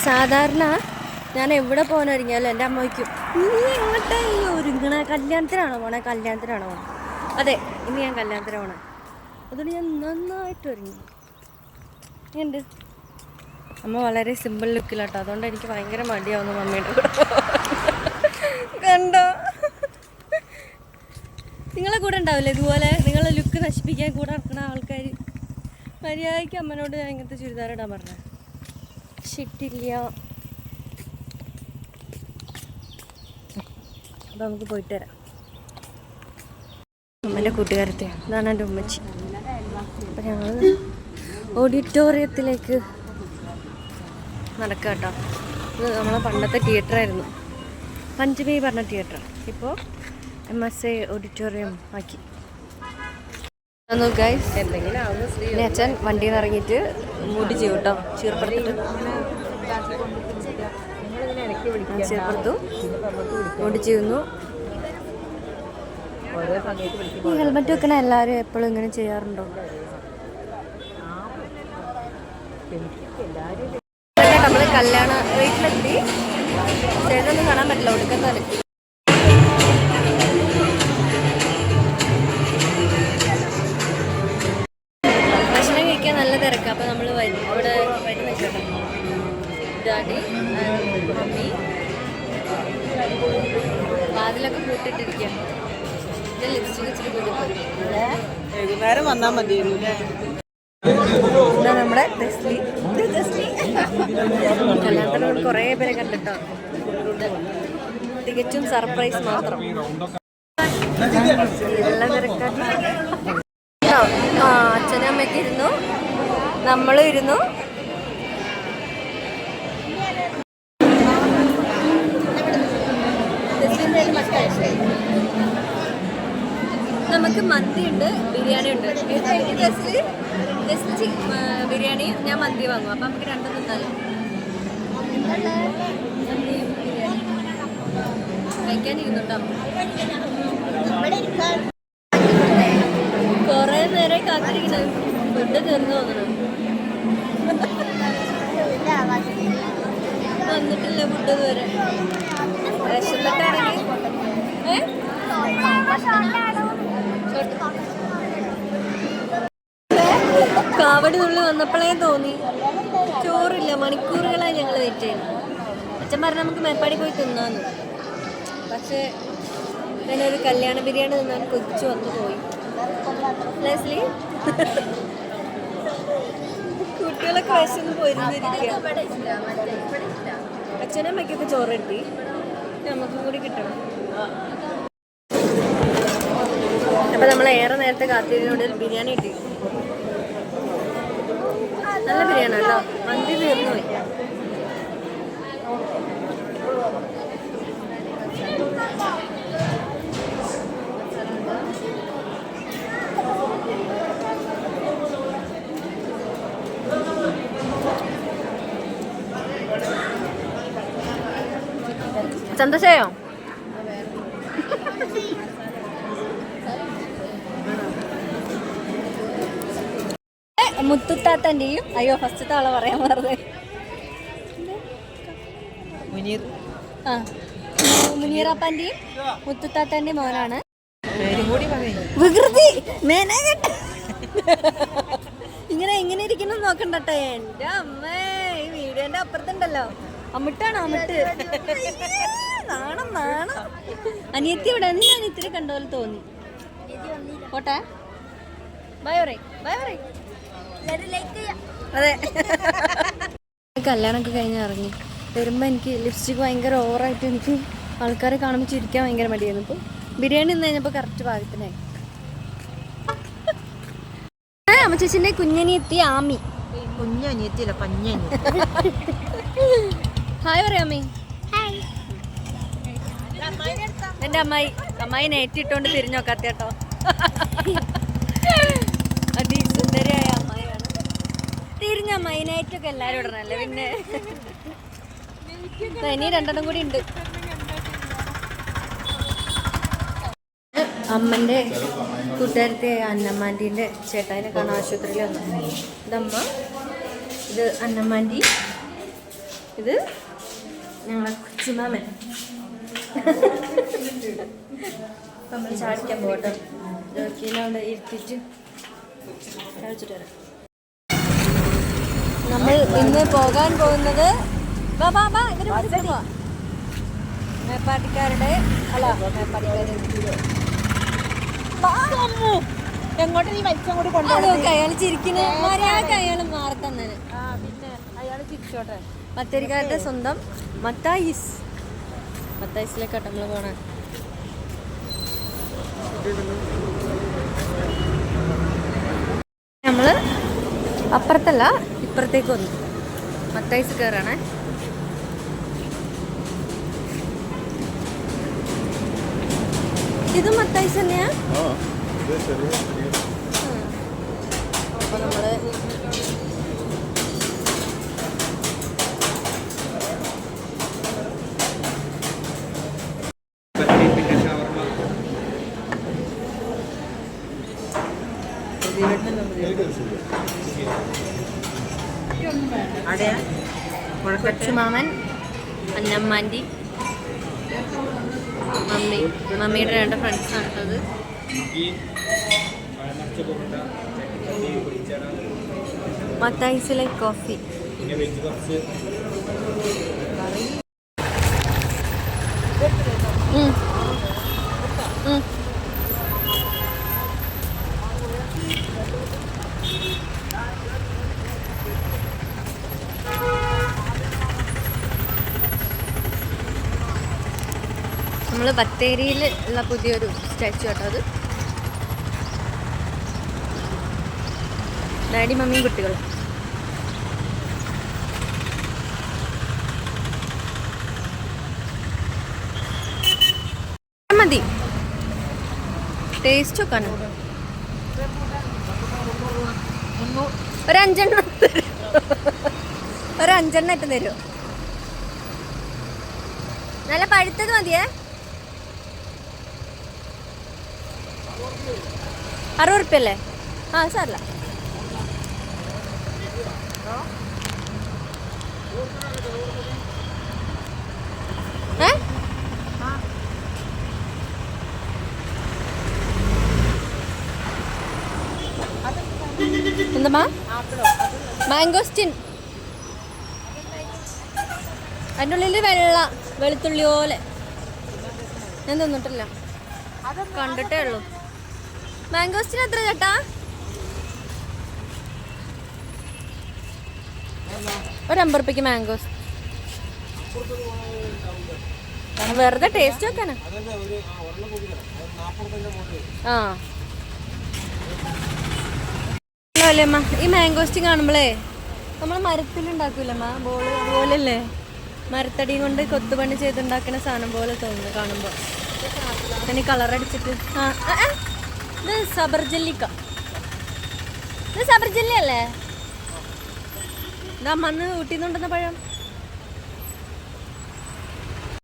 സാധാരണ ഞാൻ എവിടെ പോകാനൊരുങ്ങിയാലും എൻ്റെ അമ്മ വയ്ക്കും, നീ എങ്ങോട്ടാ ഈ ഒരുങ്ങണ, കല്യാണത്തിനാണോ പോണേ? അതെ, ഇനി ഞാൻ കല്യാണത്തിന് പോണേ. അതുകൊണ്ട് ഞാൻ നന്നായിട്ട് ഒരുങ്ങി ഉണ്ട്. അമ്മ വളരെ സിമ്പിൾ ലുക്കിലാട്ടോ, അതുകൊണ്ട് എനിക്ക് ഭയങ്കര മടിയാവുന്നു മമ്മീൻ്റെ കൂടെ. കണ്ടോ, നിങ്ങളെ കൂടെ ഉണ്ടാവില്ലേ ഇതുപോലെ നിങ്ങളെ ലുക്ക് നശിപ്പിക്കാൻ കൂടെ നടക്കുന്ന ആൾക്കാർ? മര്യാദയ്ക്ക് അമ്മനോട് ഞാൻ ഇങ്ങനത്തെ ചുരിദാർ ഇടാൻ പറഞ്ഞ ഷിട്ടില്ല. അപ്പം നമുക്ക് പോയിട്ട് വരാം. അമ്മൻ്റെ കൂട്ടുകാരത്തെ, ഇതാണ് എൻ്റെ ഉമ്മച്ചി. അപ്പം ഞങ്ങൾ ഓഡിറ്റോറിയത്തിലേക്ക് നടക്കാം കേട്ടോ. ഇത് നമ്മളെ പണ്ടത്തെ തിയേറ്ററായിരുന്നു, പഞ്ചമി പറഞ്ഞ തിയേറ്റർ. ഇപ്പോൾ MSA ഓഡിറ്റോറിയം ആക്കി. ഗൈസ്, പിന്നെ അച്ഛൻ വണ്ടിയിൽ നിന്ന് ഇറങ്ങിയിട്ട് മുടി ചെയ്യും കേട്ടോ, ചീർപ്പെടുത്തിട്ട് ചീർപ്പെടുത്തു മുടി ചെയ്യുന്നു. ഈ ഹെൽമെറ്റ് വെക്കണ എല്ലാവരും എപ്പോഴും ഇങ്ങനെ ചെയ്യാറുണ്ടോ? നമ്മൾ കല്യാണ വീട്ടിലെത്തി, ചേട്ടനൊന്നും കാണാൻ പറ്റില്ല, ഒടുക്കത്താല്. ഭക്ഷണം കഴിക്കാൻ നല്ല തിരക്കാണ്. അപ്പം നമ്മൾ ഇവിടെ വരുന്ന ചേട്ടൻ, ഡാഡി, മമ്മി വാതിലൊക്കെ പൂട്ടിട്ടിരിക്കുക. ലിപ്സ്റ്റിക് ഇച്ചിരി വൈകുന്നേരം വന്നാൽ മതിയായിരുന്നു. ഇതാ നമ്മുടെ കല്യാണത്തിനോട് കുറേ പേരെ കണ്ടിട്ടോ, തികച്ചും സർപ്രൈസ് മാത്രം. എല്ലാം തിരക്കാട്ടി. അച്ഛനും അമ്മയ്ക്ക് ഇരുന്നു, നമ്മളും ഇരുന്നു. നമുക്ക് മന്തി ഉണ്ട്, ബിരിയാണി ഉണ്ട്. ജസ്റ്റ് ബിരിയാണി, ഞാൻ മന്തി വാങ്ങും. അപ്പം നമുക്ക് രണ്ടും തിന്നാലോ. കഴിക്കാനിരുന്നുണ്ടോ? കൊറേ നേരം കാത്തിരിക്കുന്നത്, ഫുഡ് തീർന്നു തോന്നണം. വന്നിട്ടില്ല ഫുഡ് ഇതുവരെ. വിശന്നിട്ടാണെങ്കിൽ കാവടി തുള്ളി വന്നപ്പോഴേ തോന്നി ചോറില്ല. മണിക്കൂറുകളായി ഞങ്ങൾ വെയിറ്റ് ചെയ്യുന്നത്. അച്ഛൻ പറഞ്ഞാൽ നമുക്ക് മേപ്പാടി പോയി തിന്നാന്ന്. പക്ഷേ അങ്ങനെ ഒരു കല്യാണ ബിരിയാണി തിന്നാൻ കൊച്ചു വന്നു പോയി. ലെസ്ലി, കുട്ടികളൊക്കെ വിശന്ന് പോയിരുന്നിരിക്കുക. അച്ഛനും അമ്മയ്ക്കൊക്കെ ചോറ് കിട്ടി, നമുക്കും കൂടി കിട്ടണം. അപ്പം നമ്മൾ ഏറെ നേരത്തെ കാത്തിരിക്കുന്നോട് ബിരിയാണി കിട്ടി. നല്ല ബിരിയാണി കേട്ടോ, മന്തി തീർന്നു പോയി. സന്തോഷമായോ? മുത്തുത്താത്തൻ്റെയും, അയ്യോ ഫസ്റ്റത്തെ ആളെ പറയാൻ പറഞ്ഞത്, മുനീറാപ്പാൻ്റെയും മുത്തുത്താത്തൻ്റെയും മോനാണ്. വികൃതി ഇങ്ങനെ ഇരിക്കണം നോക്കണ്ടട്ടെ. എൻ്റെ അമ്മേ, ഈ വീഡിയോന്റെ അപ്പുറത്തുണ്ടല്ലോ അമ്മിട്ടാണോ? അമ്മിട്ട് നാണം. അനിയത്തി ഇവിടെ നിന്ന് അനിയത്തിനെ കണ്ട പോലെ തോന്നി. പോട്ടെ, ബൈ പറയ്. അതെ, കല്യാണമൊക്കെ കഴിഞ്ഞ് ഇറങ്ങി വരുമ്പോൾ എനിക്ക് ലിപ്സ്റ്റിക് ഭയങ്കര ഓവറായിട്ട് എനിക്ക് ആൾക്കാരെ കാണുമ്പോൾ ചിരിക്കാൻ ഭയങ്കര മടിയായിരുന്നു. ഇപ്പോൾ ബിരിയാണി നിന്ന് കഴിഞ്ഞപ്പോൾ കറക്റ്റ് പാകത്തിനായി. അമ്മ ചേച്ചിൻ്റെ കുഞ്ഞനിയെത്തി ആമി. കുഞ്ഞനിയത്തില്ല, പഞ്ഞനി. ഹായ് പറയാമേ. എൻ്റെ അമ്മായി നേറ്റിട്ടോണ്ട് തിരിഞ്ഞു നോക്കാത്ത കേട്ടോ. അതിസുന്ദരിയായ അമ്മായിയാണ്. തിരിഞ്ഞ അമ്മായി, നേറ്റൊക്കെ എല്ലാവരും ഇടണല്ലേ. പിന്നെ ഇനി രണ്ടെണ്ണം കൂടി ഉണ്ട്. അമ്മൻ്റെ കൂട്ടുകാരത്തെ അന്നമ്മാൻ്റീൻ്റെ ചേട്ടായിനെ കാണാൻ ആശുപത്രിയിൽ വന്നു. ഇതമ്മ, ഇത് അന്നമ്മാൻ്റി, ഇത് ഞങ്ങളെ കൊച്ചുമാമൻ. നമ്മൾ ചാടിക്കാൻ പോകട്ടോ. അവിടെ ഇരുത്തിട്ട് ചാടിച്ചിട്ട് വരാം. നമ്മൾ ഇന്ന് പോകാൻ പോകുന്നത് മേപ്പാട്ടിക്കാരുടെ എങ്ങോട്ട് നീ വലിച്ചും കൂടി അയാൾ ചിരിക്കുന്ന അയാൾ മാറി തന്നെ. പിന്നെ അയാള് ചിരിച്ചോട്ടെ. ബത്തേരിക്കാരുടെ സ്വന്തം മത്തായിസിലേക്കാട്ടോ നമ്മള് പോണേ. നമ്മള് അപ്പുറത്തല്ല ഇപ്പുറത്തേക്ക് വന്നു. മത്തായിസ് കയറാണേ. ഇത് മത്തായിസ് തന്നെയാ. അപ്പൊ നമ്മള് കൊച്ചുമാമൻ, അന്നമ്മാൻ്റെ മമ്മിയുടെ 2 ഫ്രണ്ട്സാണ് കേട്ടത്. മത്തായിസിലെ കോഫി. നമ്മൾ ബത്തേരിയിൽ ഉള്ള പുതിയൊരു സ്റ്റാച്ചു കേട്ടോ അത്. ഡാഡി മമ്മിയും കുട്ടികളും. മതി ടേസ്റ്റ് വെക്കാനോ. ഒരഞ്ചെണ്ണം ഇട്ട് തരുമോ? നല്ല പഴുത്തത് മതിയേ. 60 ഉറുപ്പ്യല്ലേ? ആ സാറില്ല. എന്താ മാംഗോസ്റ്റിൻ. അതിൻ്റെ ഉള്ളിൽ വെളുത്തുള്ളി പോലെ. ഞാൻ തിന്നിട്ടില്ല, കണ്ടിട്ടേ ഉള്ളൂ. മാംഗോസ്റ്റിന് എത്ര ചേട്ടാ? ഒരു 50 ഉറുപ്പ്യക്ക് മാംഗോസ്. വെറുതെ ടേസ്റ്റ് വെക്കാനാ. ആ അല്ലേ അമ്മ, ഈ മാംഗോസ്റ്റിൻ കാണുമ്പോളേ നമ്മൾ മരത്തിലുണ്ടാക്കൂലമ്മ ബോള് അതുപോലല്ലേ? മരത്തടിയും കൊണ്ട് കൊത്തുപണി ചെയ്തുണ്ടാക്കുന്ന സാധനം പോലെ തോന്നുന്നു കാണുമ്പോൾ. അതിന് കളറടിച്ചിട്ട്. ഇത് സബർജല്ലിക്ക. ഇത് സബർജല്ലി അല്ലേ? ഇതാ മണ്ണ് ഊട്ടിന്നുണ്ടെന്ന പഴം.